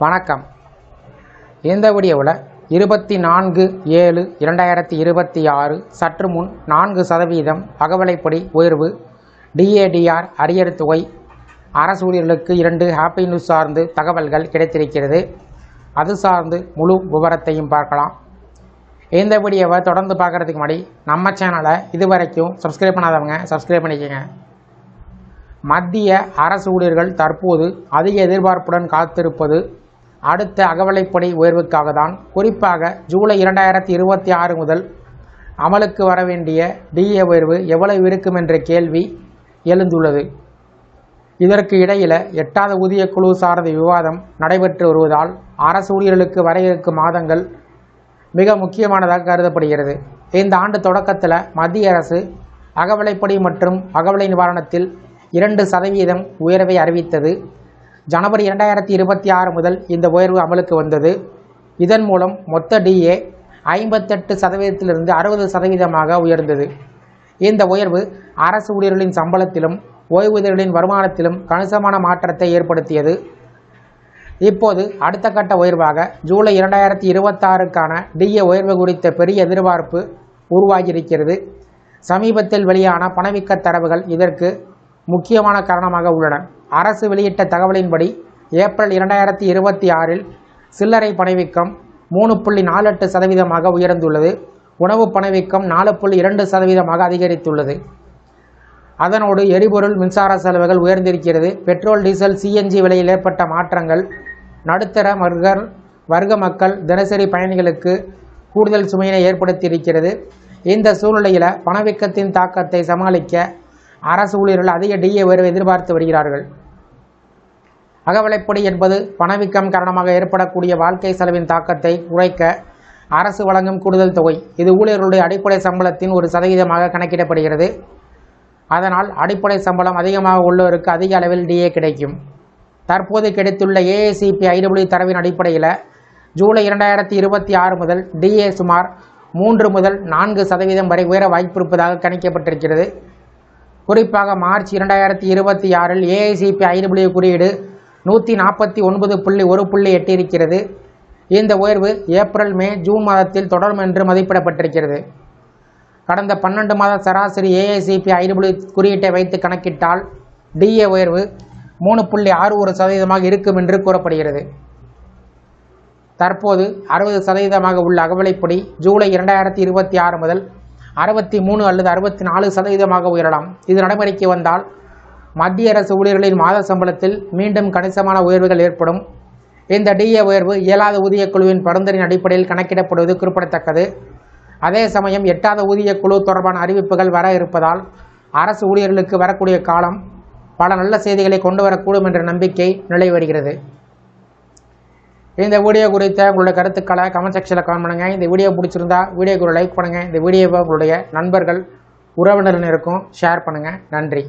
வணக்கம். இந்த வீடியோவில் 24/7/2026 சற்று முன் 4% அகவிலைப்படி உயர்வு, DADR அரியர் தொகை, அரசு ஊழியர்களுக்கு 2 ஹாப்பி நியூஸ் சார்ந்து தகவல்கள் கிடைத்திருக்கிறது. அது சார்ந்து முழு விவரத்தையும் பார்க்கலாம். இந்த வீடியோவை தொடர்ந்து பார்க்குறதுக்கு முன்னாடி நம்ம சேனலை இதுவரைக்கும் சப்ஸ்கிரைப் பண்ணாதவங்க சப்ஸ்கிரைப் பண்ணிக்கோங்க. மத்திய அரசு ஊழியர்கள் தற்போது அதிக எதிர்பார்ப்புடன் காத்திருப்பது அடுத்த அகவிலைப்படி உயர்வுக்காக தான். குறிப்பாக ஜூலை 2026 முதல் அமலுக்கு வர வேண்டிய DA உயர்வு எவ்வளவு இருக்கும் என்ற கேள்வி எழுந்துள்ளது. இதற்கு இடையில் 8வது ஊதிய குழு சார்ந்த விவாதம் நடைபெற்று வருவதால் அரசு ஊழியர்களுக்கு வர இருக்கும் மாதங்கள் மிக முக்கியமானதாக கருதப்படுகிறது. இந்த ஆண்டு தொடக்கத்தில் மத்திய அரசு அகவிலைப்படி மற்றும் அகவிலை நிவாரணத்தில் 2% உயர்வை அறிவித்தது. ஜனவரி 2026 முதல் இந்த உயர்வு அமலுக்கு வந்தது. இதன் மூலம் மொத்த DA 58%லிருந்து 60% உயர்ந்தது. இந்த உயர்வு அரசு ஊழியர்களின் சம்பளத்திலும் ஓய்வூதியர்களின் வருமானத்திலும் கணிசமான மாற்றத்தை ஏற்படுத்தியது. இப்போது அடுத்த கட்ட உயர்வாக ஜூலை 2026க்கான DA உயர்வு குறித்த பெரிய எதிர்பார்ப்பு உருவாகியிருக்கிறது. சமீபத்தில் வெளியான பணவீக்க தரவுகள் இதற்கு முக்கியமான காரணமாக உள்ளன. அரசு வெளியிட்ட தகவலின்படி ஏப்ரல் 2026இல் சில்லறை பணவீக்கம் 3.48% உயர்ந்துள்ளது. உணவு பணவீக்கம் 4.2% அதிகரித்துள்ளது. அதனோடு எரிபொருள் மின்சார செலவுகள் உயர்ந்திருக்கிறது. பெட்ரோல், டீசல், CNG விலையில் ஏற்பட்ட மாற்றங்கள் நடுத்தர வர்க்க மக்கள் தினசரி பயணிகளுக்கு கூடுதல் சுமையினை ஏற்படுத்தியிருக்கிறது. இந்த சூழ்நிலையில் பணவீக்கத்தின் தாக்கத்தை சமாளிக்க அரசு ஊழியர்கள் அதிக DA உயர்வை எதிர்பார்த்து வருகிறார்கள். அகவிலைப்படி என்பது பணவீக்கம் காரணமாக ஏற்படக்கூடிய வாழ்க்கை செலவின் தாக்கத்தை குறைக்க அரசு வழங்கும் கூடுதல் தொகை. இது ஊழியர்களுடைய அடிப்படை சம்பளத்தின் 1% கணக்கிடப்படுகிறது. அதனால் அடிப்படை சம்பளம் அதிகமாக உள்ளவருக்கு அதிக அளவில் DA கிடைக்கும். தற்போது கிடைத்துள்ள AICPE தரவின் அடிப்படையில் ஜூலை 2026 முதல் DA சுமார் 3 முதல் 4% வரை உயர வாய்ப்பிருப்பதாக கணிக்கப்பட்டிருக்கிறது. குறிப்பாக மார்ச் 2026இல் AICPE குறியீடு 149.1 எட்டியிருக்கிறது. இந்த உயர்வு ஏப்ரல், மே, ஜூன் மாதத்தில் தொடரும் என்று மதிப்பிடப்பட்டிருக்கிறது. கடந்த 12 மாத சராசரி AICPE குறியீட்டை வைத்து கணக்கிட்டால் DA உயர்வு 3.61% இருக்கும் என்று கூறப்படுகிறது. தற்போது 60% உள்ள அகவிலைப்படி ஜூலை 2026 முதல் 63 அல்லது 64% உயரலாம். இது நடைமுறைக்கு வந்தால் மத்திய அரசு ஊழியர்களின் மாத சம்பளத்தில் மீண்டும் கணிசமான உயர்வுகள் ஏற்படும். இந்த DA உயர்வு 7வது ஊதிய குழுவின் பரிந்துரையின் அடிப்படையில் கணக்கிடப்படுவது குறிப்பிடத்தக்கது. அதே சமயம் 8வது ஊதிய குழு தொடர்பான அறிவிப்புகள் வர இருப்பதால் அரசு ஊழியர்களுக்கு வரக்கூடிய காலம் பல நல்ல செய்திகளை கொண்டு வரக்கூடும் என்ற நம்பிக்கை நிலவி வருகிறது. இந்த வீடியோ குறித்த உங்களுடைய கருத்துக்களை கமெண்ட் செக்ஷனில் கமெண்ட் பண்ணுங்கள். இந்த வீடியோ பிடிச்சிருந்தா வீடியோக்கு ஒரு லைக் பண்ணுங்கள். இந்த வீடியோவை உங்களுடைய நண்பர்கள், உறவினர்களுக்கும் ஷேர் பண்ணுங்கள். நன்றி.